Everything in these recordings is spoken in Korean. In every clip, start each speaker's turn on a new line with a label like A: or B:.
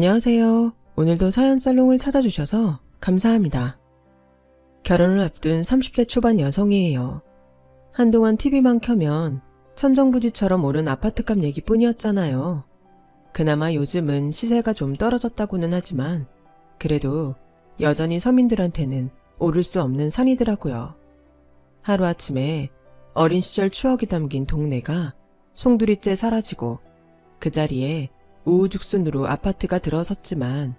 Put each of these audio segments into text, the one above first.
A: 안녕하세요. 오늘도 사연살롱을 찾아주셔서 감사합니다. 결혼을 앞둔 30대 초반 여성이에요. 한동안 TV만 켜면 천정부지처럼 오른 아파트값 얘기뿐이었잖아요. 그나마 요즘은 시세가 좀 떨어졌다고는 하지만 그래도 여전히 서민들한테는 오를 수 없는 산이더라고요. 하루아침에 어린 시절 추억이 담긴 동네가 송두리째 사라지고 그 자리에 우후죽순으로 아파트가 들어섰지만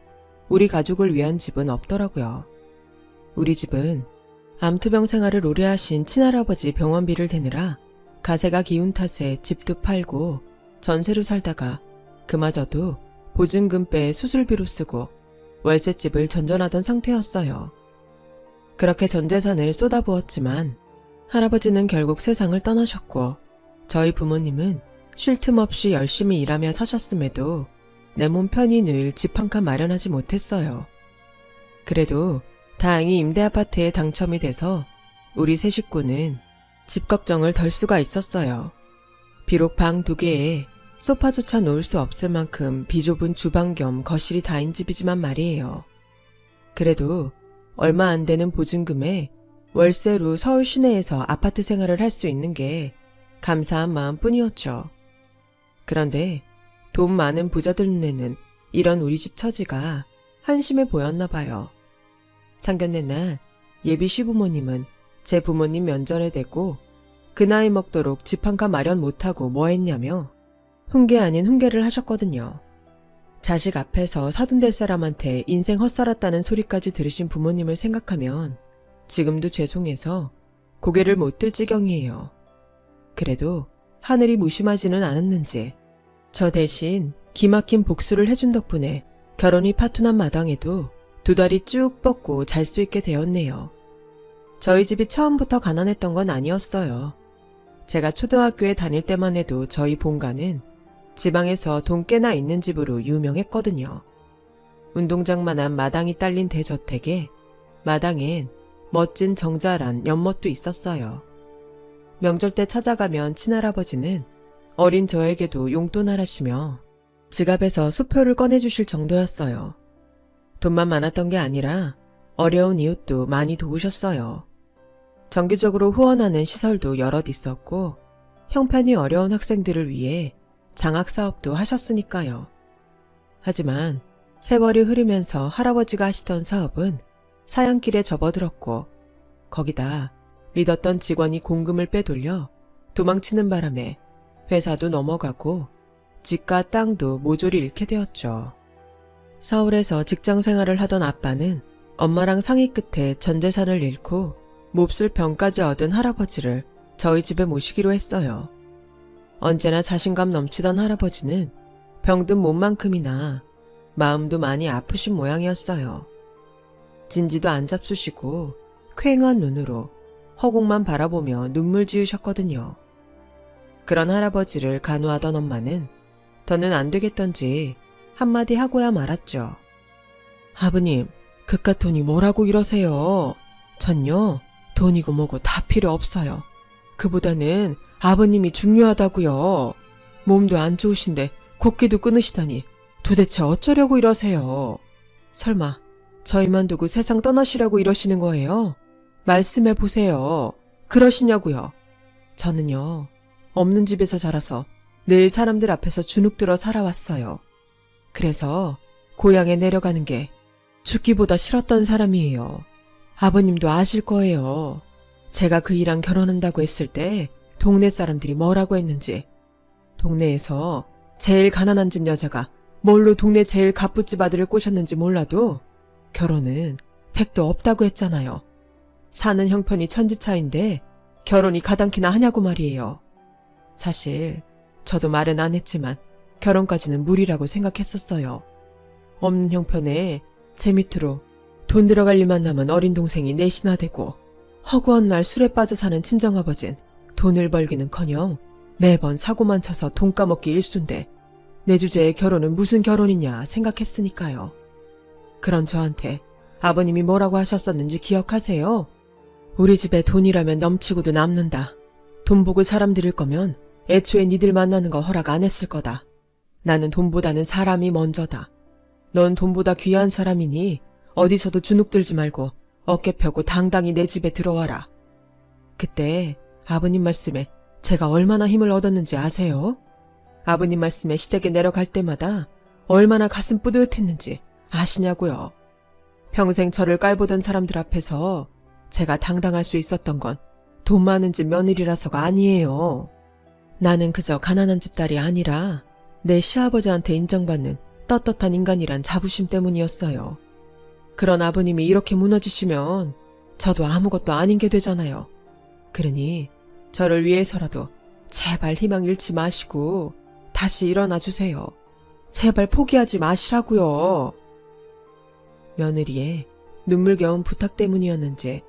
A: 우리 가족을 위한 집은 없더라고요. 우리 집은 암투병 생활을 오래 하신 친할아버지 병원비를 대느라 가세가 기운 탓에 집도 팔고 전세로 살다가 그마저도 보증금 빼 수술비로 쓰고 월세집을 전전하던 상태였어요. 그렇게 전 재산을 쏟아부었지만 할아버지는 결국 세상을 떠나셨고 저희 부모님은 쉴 틈 없이 열심히 일하며 사셨음에도 내 몸 편히 늘 집 한 칸 마련하지 못했어요. 그래도 다행히 임대아파트에 당첨이 돼서 우리 세 식구는 집 걱정을 덜 수가 있었어요. 비록 방 2개에 소파조차 놓을 수 없을 만큼 비좁은 주방 겸 거실이 다인 집이지만 말이에요. 그래도 얼마 안 되는 보증금에 월세로 서울 시내에서 아파트 생활을 할 수 있는 게 감사한 마음뿐이었죠. 그런데 돈 많은 부자들 눈에는 이런 우리 집 처지가 한심해 보였나 봐요. 상견례 날 예비 시부모님은 제 부모님 면전에 대고 그 나이 먹도록 집 한 칸 마련 못하고 뭐 했냐며 훈계 아닌 훈계를 하셨거든요. 자식 앞에서 사돈될 사람한테 인생 헛살았다는 소리까지 들으신 부모님을 생각하면 지금도 죄송해서 고개를 못 들 지경이에요. 그래도 하늘이 무심하지는 않았는지 저 대신 기막힌 복수를 해준 덕분에 결혼이 파투난 마당에도 2다리 쭉 뻗고 잘 수 있게 되었네요. 저희 집이 처음부터 가난했던 건 아니었어요. 제가 초등학교에 다닐 때만 해도 저희 본가는 지방에서 돈 꽤나 있는 집으로 유명했거든요. 운동장만한 마당이 딸린 대저택에 마당엔 멋진 정자란 연못도 있었어요. 명절 때 찾아가면 친할아버지는 어린 저에게도 용돈하라시며 지갑에서 수표를 꺼내주실 정도였어요. 돈만 많았던 게 아니라 어려운 이웃도 많이 도우셨어요. 정기적으로 후원하는 시설도 여럿 있었고 형편이 어려운 학생들을 위해 장학사업도 하셨으니까요. 하지만 세월이 흐르면서 할아버지가 하시던 사업은 사양길에 접어들었고 거기다 믿었던 직원이 공금을 빼돌려 도망치는 바람에 회사도 넘어가고 집과 땅도 모조리 잃게 되었죠. 서울에서 직장 생활을 하던 아빠는 엄마랑 상의 끝에 전 재산을 잃고 몹쓸 병까지 얻은 할아버지를 저희 집에 모시기로 했어요. 언제나 자신감 넘치던 할아버지는 병든 몸만큼이나 마음도 많이 아프신 모양이었어요. 진지도 안 잡수시고 퀭한 눈으로 허공만 바라보며 눈물 지으셨거든요. 그런 할아버지를 간호하던 엄마는 더는 안 되겠던지 한마디 하고야 말았죠. 아버님, 그깟 돈이 뭐라고 이러세요. 전요, 돈이고 뭐고 다 필요 없어요. 그보다는 아버님이 중요하다고요. 몸도 안 좋으신데 곡기도 끊으시다니 도대체 어쩌려고 이러세요. 설마 저희만 두고 세상 떠나시라고 이러시는 거예요? 말씀해 보세요. 그러시냐고요. 저는요, 없는 집에서 자라서 늘 사람들 앞에서 주눅들어 살아왔어요. 그래서 고향에 내려가는 게 죽기보다 싫었던 사람이에요. 아버님도 아실 거예요. 제가 그 이랑 결혼한다고 했을 때 동네 사람들이 뭐라고 했는지. 동네에서 제일 가난한 집 여자가 뭘로 동네 제일 갑부집 아들을 꼬셨는지 몰라도 결혼은 택도 없다고 했잖아요. 사는 형편이 천지차인데 결혼이 가당키나 하냐고 말이에요. 사실 저도 말은 안 했지만 결혼까지는 무리라고 생각했었어요. 없는 형편에 제 밑으로 돈 들어갈 일만 남은 어린 동생이 넷이나 되고 허구한 날 술에 빠져 사는 친정아버진 돈을 벌기는커녕 매번 사고만 쳐서 돈 까먹기 일순데 내 주제에 결혼은 무슨 결혼이냐 생각했으니까요. 그런 저한테 아버님이 뭐라고 하셨었는지 기억하세요? 우리 집에 돈이라면 넘치고도 남는다. 돈 보고 사람 들일 거면 애초에 니들 만나는 거 허락 안 했을 거다. 나는 돈보다는 사람이 먼저다. 넌 돈보다 귀한 사람이니 어디서도 주눅 들지 말고 어깨 펴고 당당히 내 집에 들어와라. 그때 아버님 말씀에 제가 얼마나 힘을 얻었는지 아세요? 아버님 말씀에 시댁에 내려갈 때마다 얼마나 가슴 뿌듯했는지 아시냐고요. 평생 저를 깔보던 사람들 앞에서 제가 당당할 수 있었던 건 돈 많은 집 며느리라서가 아니에요. 나는 그저 가난한 집 딸이 아니라 내 시아버지한테 인정받는 떳떳한 인간이란 자부심 때문이었어요. 그런 아버님이 이렇게 무너지시면 저도 아무것도 아닌 게 되잖아요. 그러니 저를 위해서라도 제발 희망 잃지 마시고 다시 일어나 주세요. 제발 포기하지 마시라고요. 며느리의 눈물겨운 부탁 때문이었는지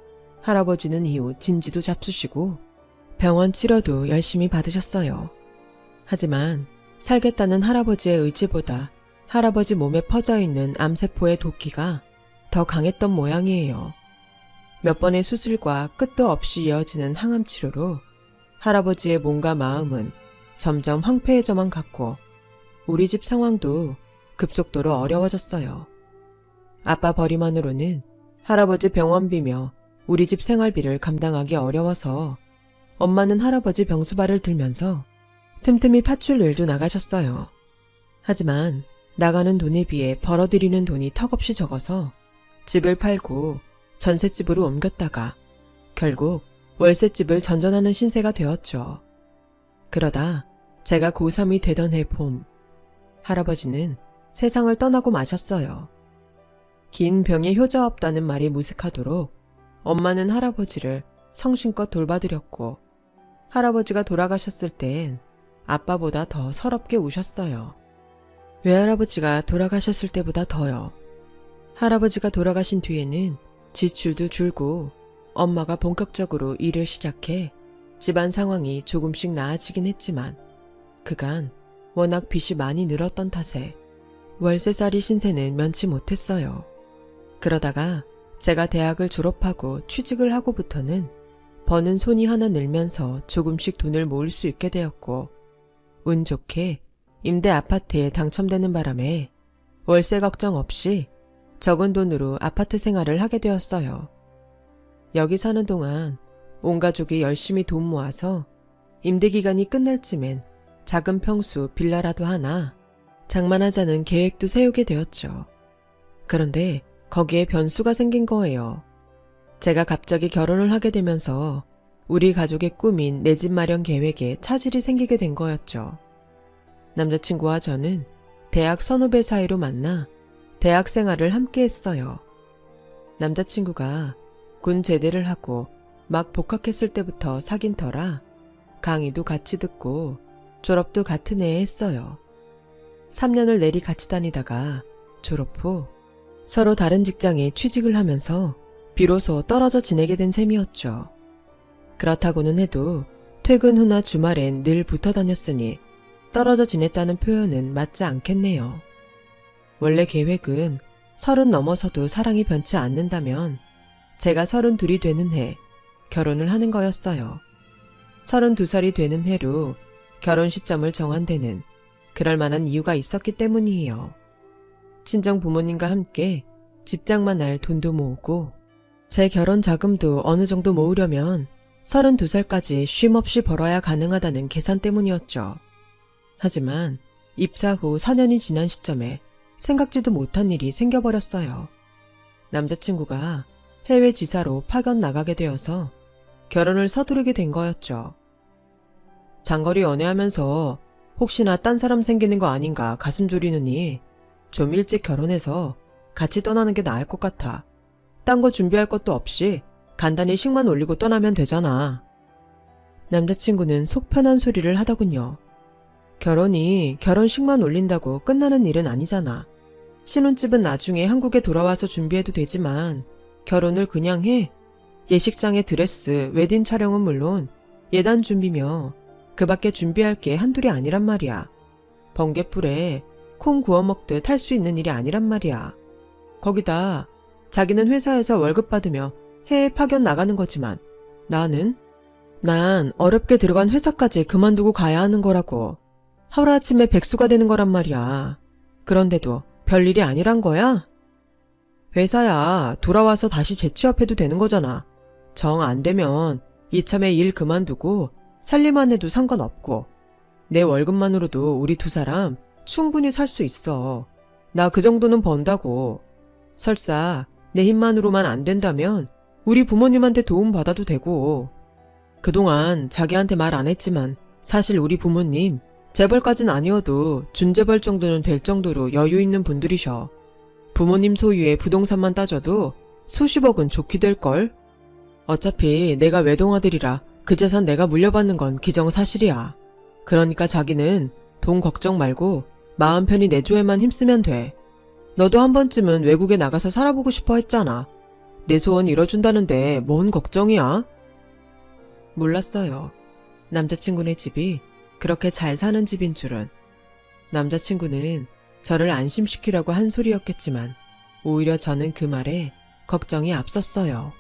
A: 할아버지는 이후 진지도 잡수시고 병원 치료도 열심히 받으셨어요. 하지만 살겠다는 할아버지의 의지보다 할아버지 몸에 퍼져있는 암세포의 도끼가 더 강했던 모양이에요. 몇 번의 수술과 끝도 없이 이어지는 항암 치료로 할아버지의 몸과 마음은 점점 황폐해져만 갔고 우리 집 상황도 급속도로 어려워졌어요. 아빠 벌이만으로는 할아버지 병원비며 우리 집 생활비를 감당하기 어려워서 엄마는 할아버지 병수발을 들면서 틈틈이 파출 일도 나가셨어요. 하지만 나가는 돈에 비해 벌어들이는 돈이 턱없이 적어서 집을 팔고 전셋집으로 옮겼다가 결국 월세집을 전전하는 신세가 되었죠. 그러다 제가 고3이 되던 해 봄, 할아버지는 세상을 떠나고 마셨어요. 긴 병에 효자 없다는 말이 무색하도록 엄마는 할아버지를 성심껏 돌봐드렸고 할아버지가 돌아가셨을 땐 아빠보다 더 서럽게 우셨어요. 외할아버지가 돌아가셨을 때보다 더요. 할아버지가 돌아가신 뒤에는 지출도 줄고 엄마가 본격적으로 일을 시작해 집안 상황이 조금씩 나아지긴 했지만 그간 워낙 빚이 많이 늘었던 탓에 월세살이 신세는 면치 못했어요. 그러다가 제가 대학을 졸업하고 취직을 하고부터는 버는 손이 하나 늘면서 조금씩 돈을 모을 수 있게 되었고 운 좋게 임대 아파트에 당첨되는 바람에 월세 걱정 없이 적은 돈으로 아파트 생활을 하게 되었어요. 여기 사는 동안 온 가족이 열심히 돈 모아서 임대 기간이 끝날 쯤엔 작은 평수 빌라라도 하나 장만하자는 계획도 세우게 되었죠. 그런데 거기에 변수가 생긴 거예요. 제가 갑자기 결혼을 하게 되면서 우리 가족의 꿈인 내 집 마련 계획에 차질이 생기게 된 거였죠. 남자친구와 저는 대학 선후배 사이로 만나 대학 생활을 함께 했어요. 남자친구가 군 제대를 하고 막 복학했을 때부터 사귄 터라 강의도 같이 듣고 졸업도 같은 해에 했어요. 3년을 내리 같이 다니다가 졸업 후 서로 다른 직장에 취직을 하면서 비로소 떨어져 지내게 된 셈이었죠. 그렇다고는 해도 퇴근 후나 주말엔 늘 붙어 다녔으니 떨어져 지냈다는 표현은 맞지 않겠네요. 원래 계획은 30 넘어서도 사랑이 변치 않는다면 제가 32이 되는 해 결혼을 하는 거였어요. 32살이 되는 해로 결혼 시점을 정한 데는 그럴 만한 이유가 있었기 때문이에요. 친정 부모님과 함께 집장만 할 돈도 모으고 제 결혼 자금도 어느 정도 모으려면 32살까지 쉼없이 벌어야 가능하다는 계산 때문이었죠. 하지만 입사 후 4년이 지난 시점에 생각지도 못한 일이 생겨버렸어요. 남자친구가 해외 지사로 파견 나가게 되어서 결혼을 서두르게 된 거였죠. 장거리 연애하면서 혹시나 딴 사람 생기는 거 아닌가 가슴 졸이느니 좀 일찍 결혼해서 같이 떠나는 게 나을 것 같아. 딴 거 준비할 것도 없이 간단히 식만 올리고 떠나면 되잖아. 남자친구는 속 편한 소리를 하더군요. 결혼이 결혼식만 올린다고 끝나는 일은 아니잖아. 신혼집은 나중에 한국에 돌아와서 준비해도 되지만 결혼을 그냥 해. 예식장에 드레스, 웨딩 촬영은 물론 예단 준비며 그 밖에 준비할 게 한둘이 아니란 말이야. 번개불에 콩 구워 먹듯 할 수 있는 일이 아니란 말이야. 거기다 자기는 회사에서 월급 받으며 해외 파견 나가는 거지만 난 어렵게 들어간 회사까지 그만두고 가야 하는 거라고. 하루아침에 백수가 되는 거란 말이야. 그런데도 별일이 아니란 거야? 회사야, 돌아와서 다시 재취업해도 되는 거잖아. 정 안 되면 이참에 일 그만두고 살림만 해도 상관없고, 내 월급만으로도 우리 두 사람 충분히 살 수 있어. 나 그 정도는 번다고. 설사 내 힘만으로만 안 된다면 우리 부모님한테 도움 받아도 되고. 그동안 자기한테 말 안 했지만 사실 우리 부모님 재벌까진 아니어도 준재벌 정도는 될 정도로 여유 있는 분들이셔. 부모님 소유의 부동산만 따져도 수십억은 좋게 될걸? 어차피 내가 외동아들이라 그 재산 내가 물려받는 건 기정사실이야. 그러니까 자기는 돈 걱정 말고 마음 편히 내조에만 힘쓰면 돼. 너도 한 번쯤은 외국에 나가서 살아보고 싶어 했잖아. 내 소원 이뤄준다는데 뭔 걱정이야? 몰랐어요. 남자친구네 집이 그렇게 잘 사는 집인 줄은. 남자친구는 저를 안심시키려고 한 소리였겠지만 오히려 저는 그 말에 걱정이 앞섰어요.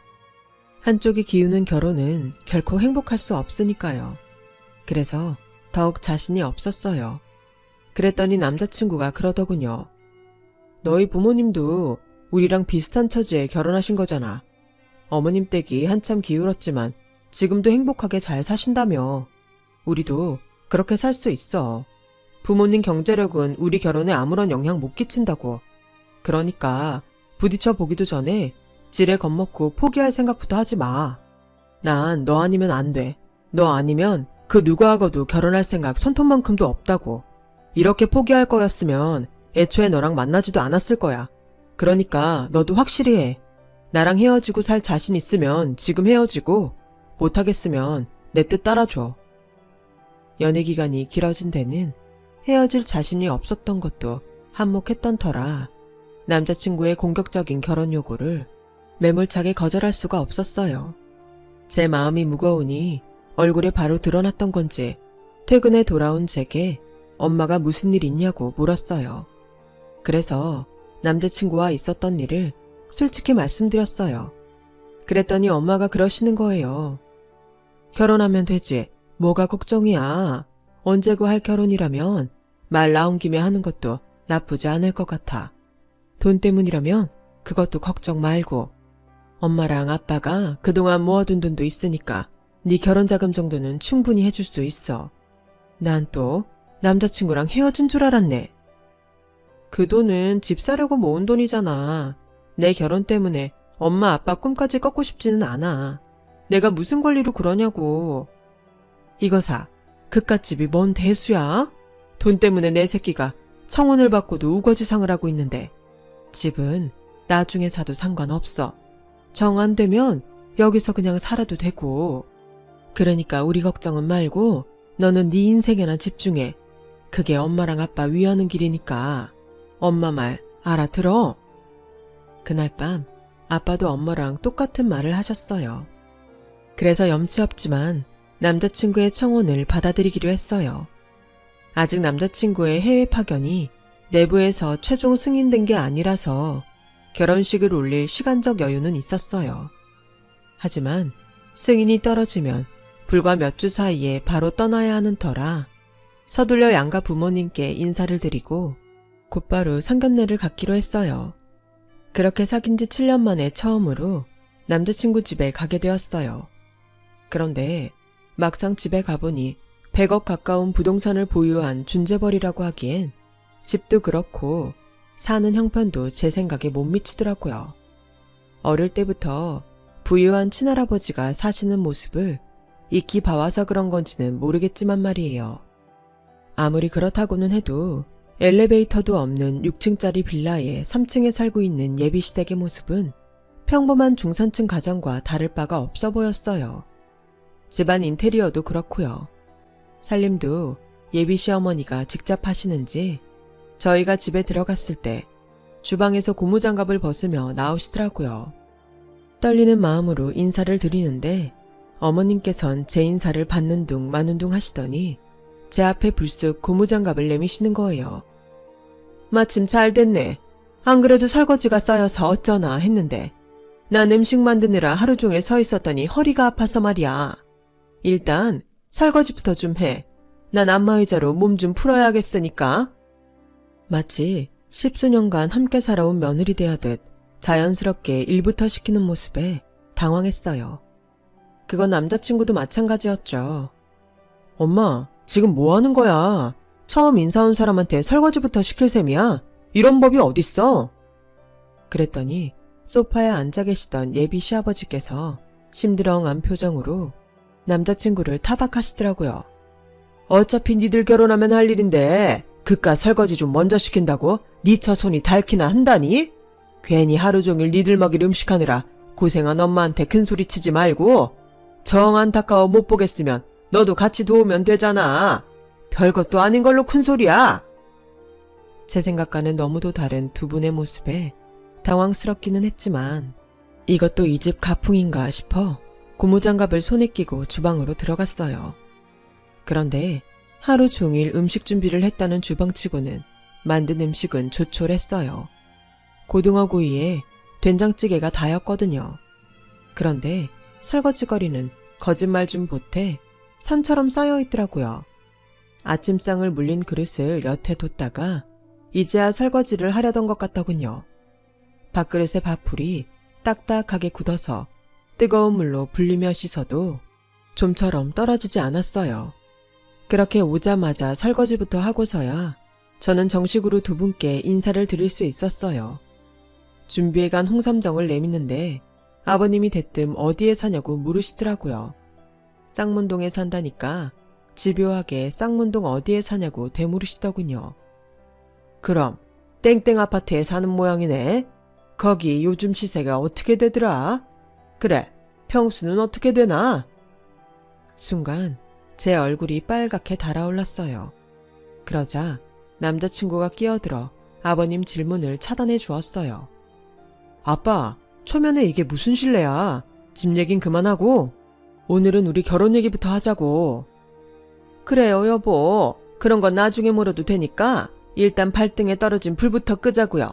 A: 한쪽이 기우는 결혼은 결코 행복할 수 없으니까요. 그래서 더욱 자신이 없었어요. 그랬더니 남자친구가 그러더군요. 너희 부모님도 우리랑 비슷한 처지에 결혼하신 거잖아. 어머님 댁이 한참 기울었지만 지금도 행복하게 잘 사신다며. 우리도 그렇게 살 수 있어. 부모님 경제력은 우리 결혼에 아무런 영향 못 끼친다고. 그러니까 부딪혀 보기도 전에 지레 겁먹고 포기할 생각부터 하지 마. 난 너 아니면 안 돼. 너 아니면 그 누구하고도 결혼할 생각 손톱만큼도 없다고. 이렇게 포기할 거였으면 애초에 너랑 만나지도 않았을 거야. 그러니까 너도 확실히 해. 나랑 헤어지고 살 자신 있으면 지금 헤어지고, 못하겠으면 내 뜻 따라줘. 연애 기간이 길어진 데는 헤어질 자신이 없었던 것도 한몫했던 터라 남자친구의 공격적인 결혼 요구를 매몰차게 거절할 수가 없었어요. 제 마음이 무거우니 얼굴에 바로 드러났던 건지 퇴근에 돌아온 제게 엄마가 무슨 일 있냐고 물었어요. 그래서 남자친구와 있었던 일을 솔직히 말씀드렸어요. 그랬더니 엄마가 그러시는 거예요. 결혼하면 되지. 뭐가 걱정이야. 언제고 할 결혼이라면 말 나온 김에 하는 것도 나쁘지 않을 것 같아. 돈 때문이라면 그것도 걱정 말고. 엄마랑 아빠가 그동안 모아둔 돈도 있으니까 네 결혼 자금 정도는 충분히 해줄 수 있어. 난 또 남자친구랑 헤어진 줄 알았네. 그 돈은 집 사려고 모은 돈이잖아. 내 결혼 때문에 엄마 아빠 꿈까지 꺾고 싶지는 않아. 내가 무슨 권리로 그러냐고. 이거 사. 그깟집이 뭔 대수야? 돈 때문에 내 새끼가 청혼을 받고도 우거지상을 하고 있는데 집은 나중에 사도 상관없어. 정 안 되면 여기서 그냥 살아도 되고. 그러니까 우리 걱정은 말고 너는 네 인생에나 집중해. 그게 엄마랑 아빠 위하는 길이니까. 엄마 말 알아들어? 그날 밤 아빠도 엄마랑 똑같은 말을 하셨어요. 그래서 염치 없지만 남자친구의 청혼을 받아들이기로 했어요. 아직 남자친구의 해외 파견이 내부에서 최종 승인된 게 아니라서 결혼식을 올릴 시간적 여유는 있었어요. 하지만 승인이 떨어지면 불과 몇 주 사이에 바로 떠나야 하는 터라 서둘러 양가 부모님께 인사를 드리고 곧바로 상견례를 갖기로 했어요. 그렇게 사귄 지 7년 만에 처음으로 남자친구 집에 가게 되었어요. 그런데 막상 집에 가보니 100억 가까운 부동산을 보유한 준재벌이라고 하기엔 집도 그렇고 사는 형편도 제 생각에 못 미치더라고요. 어릴 때부터 부유한 친할아버지가 사시는 모습을 익히 봐와서 그런 건지는 모르겠지만 말이에요. 아무리 그렇다고는 해도 엘리베이터도 없는 6층짜리 빌라에 3층에 살고 있는 예비시댁의 모습은 평범한 중산층 가정과 다를 바가 없어 보였어요. 집안 인테리어도 그렇고요. 살림도 예비시어머니가 직접 하시는지 저희가 집에 들어갔을 때 주방에서 고무장갑을 벗으며 나오시더라고요. 떨리는 마음으로 인사를 드리는데 어머님께선 제 인사를 받는 둥 마는 둥 하시더니 제 앞에 불쑥 고무장갑을 내미시는 거예요. 마침 잘 됐네. 안 그래도 설거지가 쌓여서 어쩌나 했는데 난 음식 만드느라 하루 종일 서 있었더니 허리가 아파서 말이야. 일단 설거지부터 좀 해. 난 안마의자로 몸 좀 풀어야겠으니까. 마치 10수년간 함께 살아온 며느리 대하듯 자연스럽게 일부터 시키는 모습에 당황했어요. 그건 남자친구도 마찬가지였죠. 엄마, 지금 뭐 하는 거야? 처음 인사 온 사람한테 설거지부터 시킬 셈이야? 이런 법이 어딨어? 그랬더니 소파에 앉아 계시던 예비 시아버지께서 심드렁한 표정으로 남자친구를 타박하시더라고요. 어차피 니들 결혼하면 할 일인데 그깟 설거지 좀 먼저 시킨다고 니 처 손이 닳기나 한다니? 괜히 하루 종일 니들 먹일 음식하느라 고생한 엄마한테 큰소리 치지 말고 정 안타까워 못 보겠으면 너도 같이 도우면 되잖아. 별것도 아닌 걸로 큰소리야. 제 생각과는 너무도 다른 두 분의 모습에 당황스럽기는 했지만 이것도 이 집 가풍인가 싶어 고무장갑을 손에 끼고 주방으로 들어갔어요. 그런데 하루 종일 음식 준비를 했다는 주방치고는 만든 음식은 조촐했어요. 고등어구이에 된장찌개가 다였거든요. 그런데 설거지거리는 거짓말 좀 보태 산처럼 쌓여있더라고요. 아침상을 물린 그릇을 여태 뒀다가 이제야 설거지를 하려던 것 같더군요. 밥그릇에 밥풀이 딱딱하게 굳어서 뜨거운 물로 불리며 씻어도 좀처럼 떨어지지 않았어요. 그렇게 오자마자 설거지부터 하고서야 저는 정식으로 두 분께 인사를 드릴 수 있었어요. 준비해간 홍삼정을 내밌는데 아버님이 대뜸 어디에 사냐고 물으시더라고요. 쌍문동에 산다니까 집요하게 쌍문동 어디에 사냐고 되물으시더군요. 그럼 땡땡 아파트에 사는 모양이네. 거기 요즘 시세가 어떻게 되더라? 그래, 평수는 어떻게 되나? 순간 제 얼굴이 빨갛게 달아올랐어요. 그러자 남자친구가 끼어들어 아버님 질문을 차단해 주었어요. 아빠, 초면에 이게 무슨 실례야? 집 얘긴 그만하고 오늘은 우리 결혼 얘기부터 하자고. 그래요, 여보. 그런 건 나중에 물어도 되니까 일단 발등에 떨어진 불부터 끄자고요.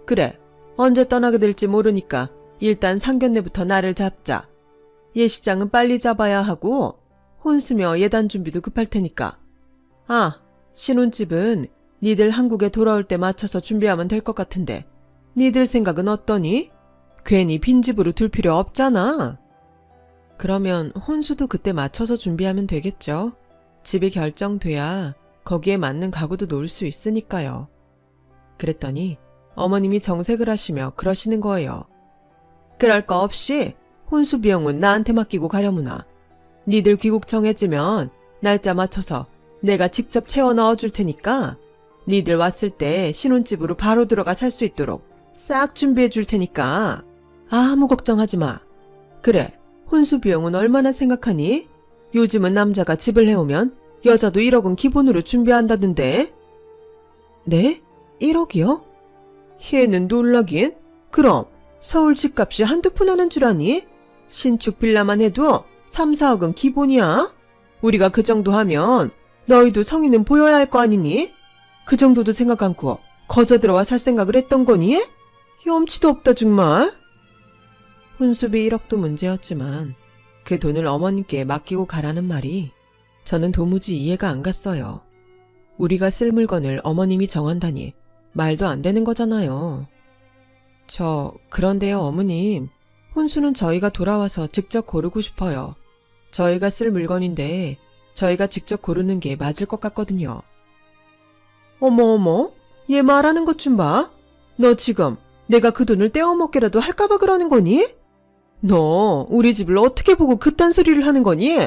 A: 그래, 언제 떠나게 될지 모르니까 일단 상견례부터 날을 잡자. 예식장은 빨리 잡아야 하고 혼수며 예단 준비도 급할 테니까. 아, 신혼집은 니들 한국에 돌아올 때 맞춰서 준비하면 될 것 같은데 니들 생각은 어떠니? 괜히 빈집으로 둘 필요 없잖아. 그러면 혼수도 그때 맞춰서 준비하면 되겠죠. 집이 결정돼야 거기에 맞는 가구도 놓을 수 있으니까요. 그랬더니 어머님이 정색을 하시며 그러시는 거예요. 그럴 거 없이 혼수 비용은 나한테 맡기고 가려무나. 니들 귀국 정해지면 날짜 맞춰서 내가 직접 채워 넣어줄 테니까 니들 왔을 때 신혼집으로 바로 들어가 살 수 있도록 싹 준비해 줄 테니까 아무 걱정하지 마. 그래, 혼수 비용은 얼마나 생각하니? 요즘은 남자가 집을 해오면 여자도 1억은 기본으로 준비한다던데. 네? 1억이요? 얘는 놀라긴? 그럼 서울 집값이 한두 푼 하는 줄 아니? 신축 빌라만 해도 3, 4억은 기본이야. 우리가 그 정도 하면 너희도 성의는 보여야 할 거 아니니? 그 정도도 생각 않고 거저 들어와 살 생각을 했던 거니? 염치도 없다 정말. 혼수비 1억도 문제였지만 그 돈을 어머님께 맡기고 가라는 말이 저는 도무지 이해가 안 갔어요. 우리가 쓸 물건을 어머님이 정한다니 말도 안 되는 거잖아요. 그런데요 어머님, 혼수는 저희가 돌아와서 직접 고르고 싶어요. 저희가 쓸 물건인데 저희가 직접 고르는 게 맞을 것 같거든요. 어머, 얘 말하는 것 좀 봐. 너 지금 내가 그 돈을 떼어먹게라도 할까봐 그러는 거니? 너 우리 집을 어떻게 보고 그딴 소리를 하는 거니?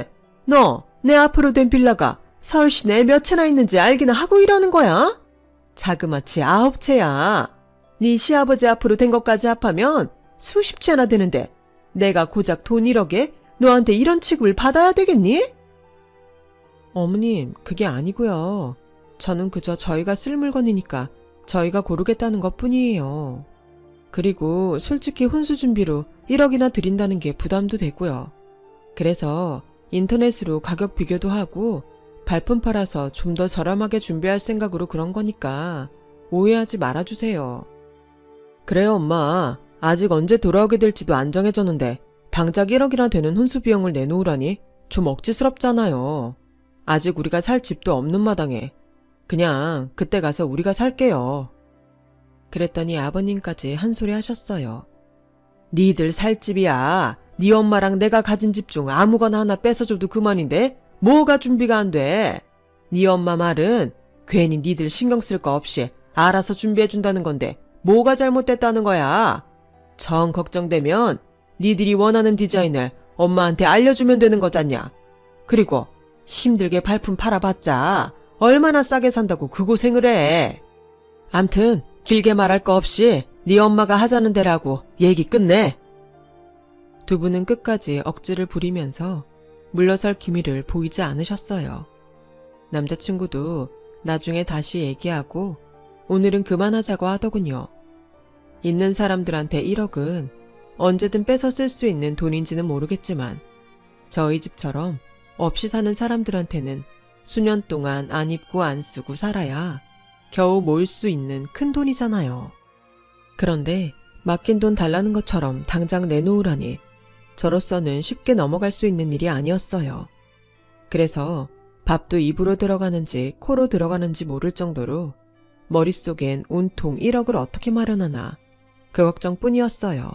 A: 너 내 앞으로 된 빌라가 서울 시내에 몇 채나 있는지 알기나 하고 이러는 거야? 자그마치 9채야. 네 시아버지 앞으로 된 것까지 합하면 수십 채나 되는데 내가 고작 돈 1억에 너한테 이런 취급을 받아야 되겠니? 어머님, 그게 아니고요. 저는 그저 저희가 쓸 물건이니까 저희가 고르겠다는 것뿐이에요. 그리고 솔직히 혼수 준비로 1억이나 드린다는 게 부담도 되고요. 그래서 인터넷으로 가격 비교도 하고 발품 팔아서 좀 더 저렴하게 준비할 생각으로 그런 거니까 오해하지 말아주세요. 그래요 엄마, 아직 언제 돌아오게 될지도 안 정해졌는데 당장 1억이나 되는 혼수 비용을 내놓으라니 좀 억지스럽잖아요. 아직 우리가 살 집도 없는 마당에 그냥 그때 가서 우리가 살게요. 그랬더니 아버님까지 한 소리 하셨어요. 니들 살집이야. 니 엄마랑 내가 가진 집 중 아무거나 하나 뺏어줘도 그만인데 뭐가 준비가 안 돼. 니 엄마 말은 괜히 니들 신경 쓸 거 없이 알아서 준비해준다는 건데 뭐가 잘못됐다는 거야. 정 걱정되면 니들이 원하는 디자인을 엄마한테 알려주면 되는 거잖냐. 그리고 힘들게 발품 팔아봤자 얼마나 싸게 산다고 그 고생을 해. 암튼 길게 말할 거 없이 네 엄마가 하자는 대로하고 얘기 끝내. 두 분은 끝까지 억지를 부리면서 물러설 기미를 보이지 않으셨어요. 남자친구도 나중에 다시 얘기하고 오늘은 그만하자고 하더군요. 있는 사람들한테 1억은 언제든 뺏어 쓸 수 있는 돈인지는 모르겠지만 저희 집처럼 없이 사는 사람들한테는 수년 동안 안 입고 안 쓰고 살아야 겨우 모을 수 있는 큰 돈이잖아요. 그런데 맡긴 돈 달라는 것처럼 당장 내놓으라니 저로서는 쉽게 넘어갈 수 있는 일이 아니었어요. 그래서 밥도 입으로 들어가는지 코로 들어가는지 모를 정도로 머릿속엔 온통 1억을 어떻게 마련하나 그 걱정뿐이었어요.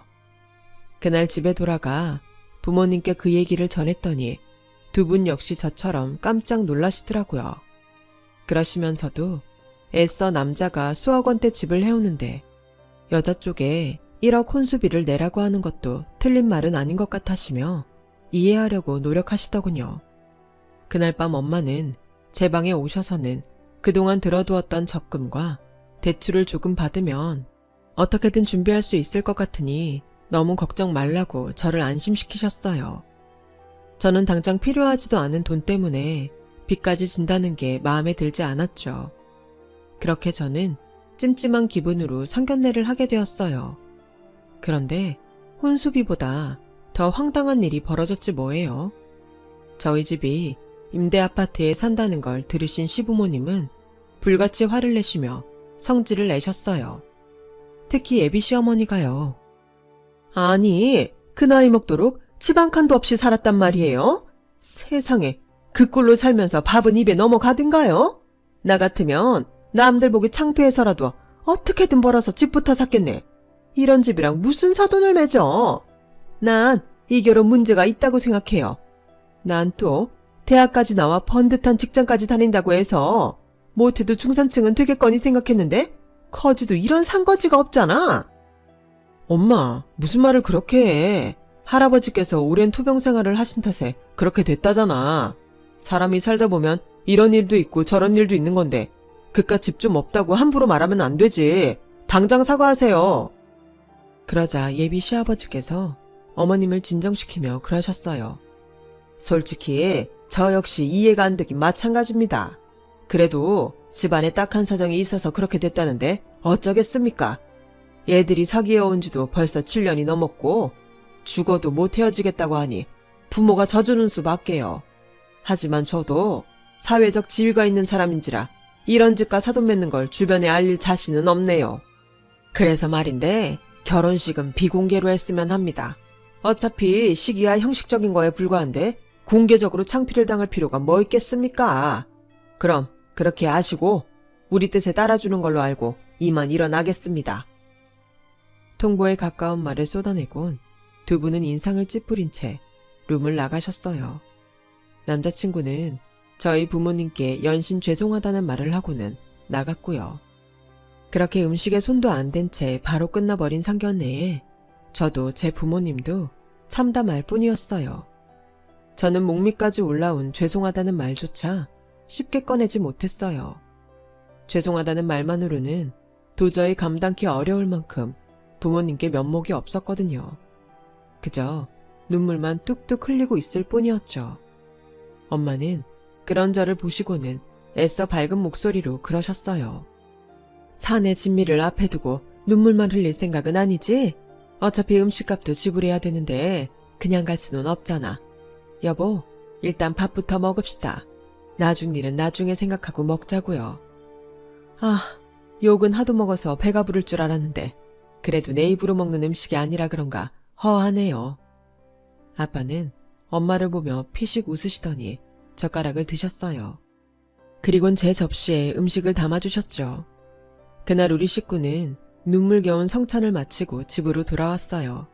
A: 그날 집에 돌아가 부모님께 그 얘기를 전했더니 두 분 역시 저처럼 깜짝 놀라시더라고요. 그러시면서도 애써 남자가 수억 원대 집을 해오는데 여자 쪽에 1억 혼수비를 내라고 하는 것도 틀린 말은 아닌 것 같으시며 이해하려고 노력하시더군요. 그날 밤 엄마는 제 방에 오셔서는 그동안 들어두었던 적금과 대출을 조금 받으면 어떻게든 준비할 수 있을 것 같으니 너무 걱정 말라고 저를 안심시키셨어요. 저는 당장 필요하지도 않은 돈 때문에 빚까지 진다는 게 마음에 들지 않았죠. 그렇게 저는 찜찜한 기분으로 상견례를 하게 되었어요. 그런데 혼수비보다 더 황당한 일이 벌어졌지 뭐예요. 저희 집이 임대 아파트에 산다는 걸 들으신 시부모님은 불같이 화를 내시며 성질을 내셨어요. 특히 예비 시어머니가요. 아니, 그 나이 먹도록 집 한 칸도 없이 살았단 말이에요? 세상에, 그 꼴로 살면서 밥은 입에 넘어가든가요? 나 같으면 남들 보기 창피해서라도 어떻게든 벌어서 집부터 샀겠네. 이런 집이랑 무슨 사돈을 맺어? 난 이 결혼 문제가 있다고 생각해요. 난 또 대학까지 나와 번듯한 직장까지 다닌다고 해서 못해도 중산층은 되겠거니 생각했는데 거지도 이런 상거지가 없잖아. 엄마, 무슨 말을 그렇게 해. 할아버지께서 오랜 투병 생활을 하신 탓에 그렇게 됐다잖아. 사람이 살다 보면 이런 일도 있고 저런 일도 있는 건데 그깟 집 좀 없다고 함부로 말하면 안 되지. 당장 사과하세요. 그러자 예비 시아버지께서 어머님을 진정시키며 그러셨어요. 솔직히 저 역시 이해가 안 되긴 마찬가지입니다. 그래도 집안에 딱한 사정이 있어서 그렇게 됐다는데 어쩌겠습니까? 애들이 사귀어온 지도 벌써 7년이 넘었고 죽어도 못 헤어지겠다고 하니 부모가 져주는 수밖에요. 하지만 저도 사회적 지위가 있는 사람인지라 이런 집과 사돈 맺는 걸 주변에 알릴 자신은 없네요. 그래서 말인데 결혼식은 비공개로 했으면 합니다. 어차피 시기야 형식적인 거에 불과한데 공개적으로 창피를 당할 필요가 뭐 있겠습니까? 그럼 그렇게 아시고 우리 뜻에 따라주는 걸로 알고 이만 일어나겠습니다. 통보에 가까운 말을 쏟아내곤 두 분은 인상을 찌푸린 채 룸을 나가셨어요. 남자친구는 저희 부모님께 연신 죄송하다는 말을 하고는 나갔고요. 그렇게 음식에 손도 안 댄 채 바로 끝나버린 상견례에 저도 제 부모님도 참담할 뿐이었어요. 저는 목밑까지 올라온 죄송하다는 말조차 쉽게 꺼내지 못했어요. 죄송하다는 말만으로는 도저히 감당기 어려울 만큼 부모님께 면목이 없었거든요. 그저 눈물만 뚝뚝 흘리고 있을 뿐이었죠. 엄마는 그런 저를 보시고는 애써 밝은 목소리로 그러셨어요. 사내 진미를 앞에 두고 눈물만 흘릴 생각은 아니지? 어차피 음식값도 지불해야 되는데 그냥 갈 수는 없잖아. 여보, 일단 밥부터 먹읍시다. 나중 일은 나중에 생각하고 먹자고요. 아, 욕은 하도 먹어서 배가 부를 줄 알았는데 그래도 내 입으로 먹는 음식이 아니라 그런가 허하네요. 아빠는 엄마를 보며 피식 웃으시더니 젓가락을 드셨어요. 그리곤 제 접시에 음식을 담아주셨죠. 그날 우리 식구는 눈물겨운 성찬을 마치고 집으로 돌아왔어요.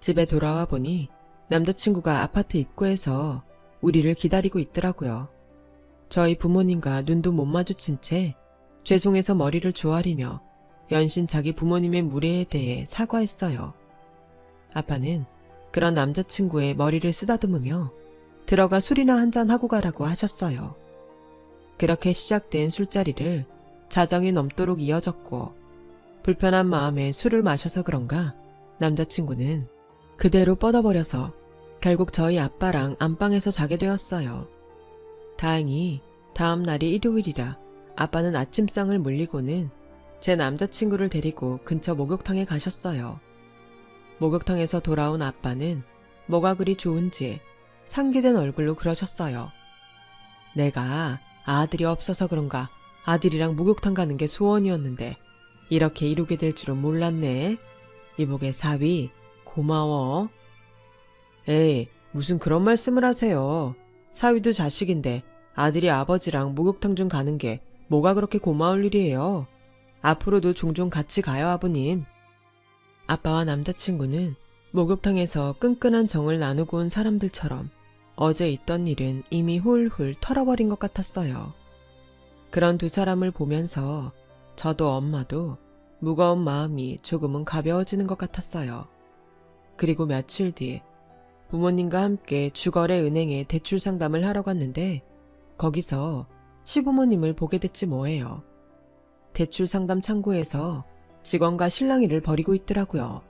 A: 집에 돌아와 보니 남자친구가 아파트 입구에서 우리를 기다리고 있더라고요. 저희 부모님과 눈도 못 마주친 채 죄송해서 머리를 조아리며 연신 자기 부모님의 무례에 대해 사과했어요. 아빠는 그런 남자친구의 머리를 쓰다듬으며 들어가 술이나 한잔 하고 가라고 하셨어요. 그렇게 시작된 술자리를 자정이 넘도록 이어졌고 불편한 마음에 술을 마셔서 그런가 남자친구는 그대로 뻗어버려서 결국 저희 아빠랑 안방에서 자게 되었어요. 다행히 다음 날이 일요일이라 아빠는 아침상을 물리고는 제 남자친구를 데리고 근처 목욕탕에 가셨어요. 목욕탕에서 돌아온 아빠는 뭐가 그리 좋은지 상기된 얼굴로 그러셨어요. 내가 아들이 없어서 그런가 아들이랑 목욕탕 가는 게 소원이었는데 이렇게 이루게 될 줄은 몰랐네. 이복의 사위 고마워. 에이, 무슨 그런 말씀을 하세요. 사위도 자식인데 아들이 아버지랑 목욕탕 좀 가는 게 뭐가 그렇게 고마울 일이에요. 앞으로도 종종 같이 가요, 아버님. 아빠와 남자친구는 목욕탕에서 끈끈한 정을 나누고 온 사람들처럼 어제 있던 일은 이미 훌훌 털어버린 것 같았어요. 그런 두 사람을 보면서 저도 엄마도 무거운 마음이 조금은 가벼워지는 것 같았어요. 그리고 며칠 뒤 부모님과 함께 주거래 은행에 대출 상담을 하러 갔는데 거기서 시부모님을 보게 됐지 뭐예요. 대출 상담 창구에서 직원과 실랑이를 벌이고 있더라고요.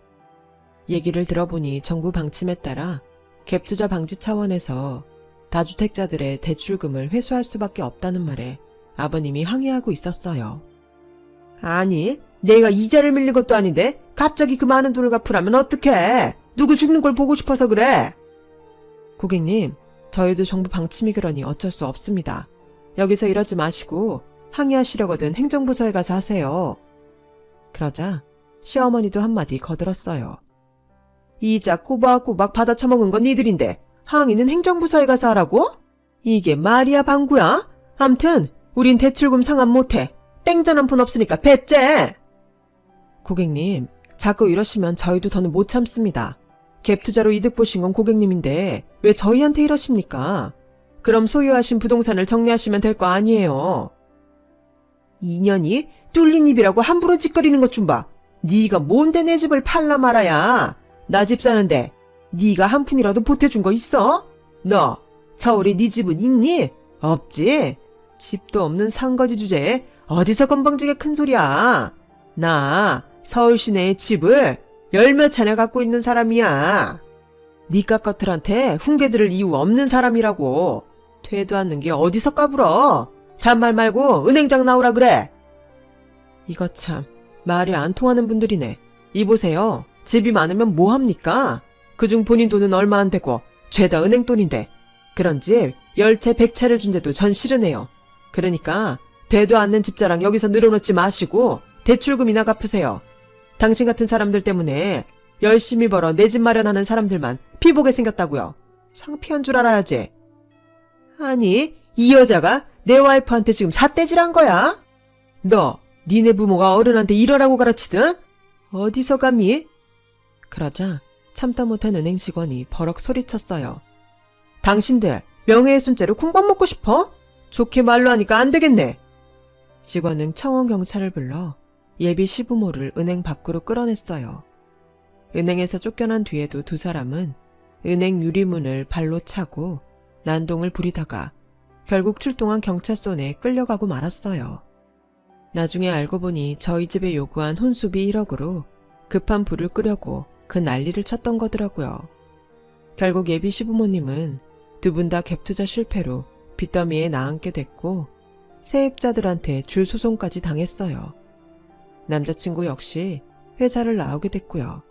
A: 얘기를 들어보니 정부 방침에 따라 갭투자 방지 차원에서 다주택자들의 대출금을 회수할 수밖에 없다는 말에 아버님이 항의하고 있었어요. 아니, 내가 이자를 밀린 것도 아닌데 갑자기 그 많은 돈을 갚으라면 어떡해? 누구 죽는 걸 보고 싶어서 그래? 고객님, 저희도 정부 방침이 그러니 어쩔 수 없습니다. 여기서 이러지 마시고 항의하시려거든 행정부서에 가서 하세요. 그러자 시어머니도 한마디 거들었어요. 이자 꼬박꼬박 받아 처먹은 건 니들인데 항의는 행정부서에 가서 하라고? 이게 말이야 방구야? 암튼 우린 대출금 상환 못해. 땡전 한 푼 없으니까 배째. 고객님, 자꾸 이러시면 저희도 더는 못 참습니다. 갭투자로 이득 보신 건 고객님인데 왜 저희한테 이러십니까? 그럼 소유하신 부동산을 정리하시면 될 거 아니에요. 2년이 뚫린 입이라고 함부로 짓거리는 것 좀 봐. 네가 뭔데 내 집을 팔라 말아야. 나 집 사는데 네가 한 푼이라도 보태준 거 있어? 너 서울에 네 집은 있니? 없지? 집도 없는 상거지 주제에 어디서 건방지게 큰 소리야. 나 서울 시내에 집을 열몇 채나 갖고 있는 사람이야. 네 깍것들한테 훈계 들을 이유 없는 사람이라고. 되도 않는 게 어디서 까불어. 잔말 말고 은행장 나오라 그래. 이거 참 말이 안 통하는 분들이네. 이보세요. 집이 많으면 뭐합니까? 그중 본인 돈은 얼마 안 되고 죄다 은행 돈인데 그런 집 10채 100채를 준대도 전 싫으네요. 그러니까 되도 않는 집자랑 여기서 늘어놓지 마시고 대출금이나 갚으세요. 당신 같은 사람들 때문에 열심히 벌어 내 집 마련하는 사람들만 피보게 생겼다고요. 창피한 줄 알아야지. 아니, 이 여자가 내 와이프한테 지금 삿대질한 거야? 너, 니네 부모가 어른한테 이러라고 가르치든? 어디서 감히? 그러자 참다 못한 은행 직원이 버럭 소리쳤어요. 당신들 명예훼손죄로 콩밥 먹고 싶어? 좋게 말로 하니까 안 되겠네. 직원은 청원경찰을 불러 예비 시부모를 은행 밖으로 끌어냈어요. 은행에서 쫓겨난 뒤에도 두 사람은 은행 유리문을 발로 차고 난동을 부리다가 결국 출동한 경찰서에 끌려가고 말았어요. 나중에 알고 보니 저희 집에 요구한 혼수비 1억으로 급한 불을 끄려고 그 난리를 쳤던 거더라고요. 결국 예비 시부모님은 두 분 다 갭투자 실패로 빚더미에 나앉게 됐고 세입자들한테 줄 소송까지 당했어요. 남자친구 역시 회사를 나오게 됐고요.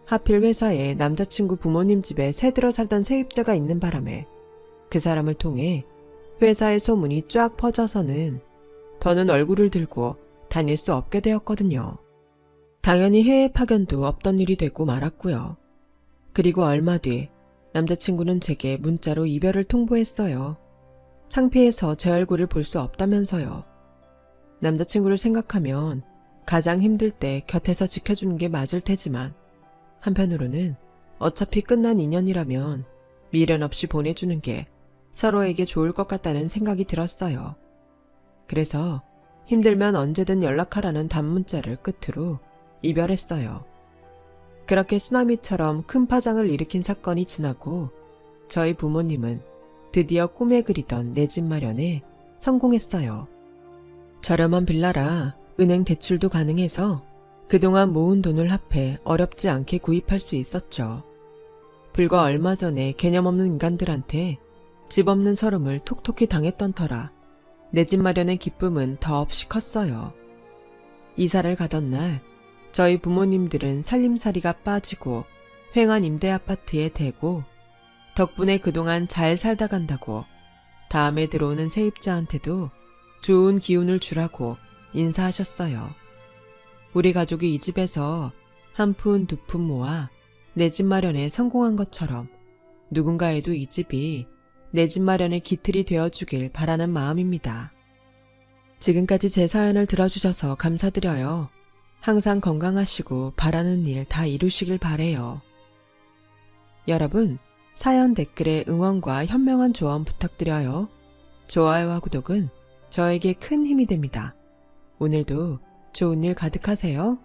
A: 하필 회사에 남자친구 부모님 집에 새들어 살던 세입자가 있는 바람에 그 사람을 통해 회사의 소문이 쫙 퍼져서는 더는 얼굴을 들고 다닐 수 없게 되었거든요. 당연히 해외 파견도 없던 일이 되고 말았고요. 그리고 얼마 뒤 남자친구는 제게 문자로 이별을 통보했어요. 창피해서 제 얼굴을 볼 수 없다면서요. 남자친구를 생각하면 가장 힘들 때 곁에서 지켜주는 게 맞을 테지만 한편으로는 어차피 끝난 인연이라면 미련 없이 보내주는 게 서로에게 좋을 것 같다는 생각이 들었어요. 그래서 힘들면 언제든 연락하라는 단문자를 끝으로 이별했어요. 그렇게 쓰나미처럼 큰 파장을 일으킨 사건이 지나고 저희 부모님은 드디어 꿈에 그리던 내 집 마련에 성공했어요. 저렴한 빌라라 은행 대출도 가능해서 그동안 모은 돈을 합해 어렵지 않게 구입할 수 있었죠. 불과 얼마 전에 개념 없는 인간들한테 집 없는 서름을 톡톡히 당했던 터라 내 집 마련의 기쁨은 더없이 컸어요. 이사를 가던 날 저희 부모님들은 살림살이가 빠지고 횡한 임대 아파트에 대고 덕분에 그동안 잘 살다 간다고 다음에 들어오는 세입자한테도 좋은 기운을 주라고 인사하셨어요. 우리 가족이 이 집에서 한 푼 두 푼 모아 내 집 마련에 성공한 것처럼 누군가에도 이 집이 내 집 마련의 기틀이 되어주길 바라는 마음입니다. 지금까지 제 사연을 들어주셔서 감사드려요. 항상 건강하시고 바라는 일 다 이루시길 바래요. 여러분, 사연 댓글에 응원과 현명한 조언 부탁드려요. 좋아요와 구독은 저에게 큰 힘이 됩니다. 오늘도 좋은 일 가득하세요.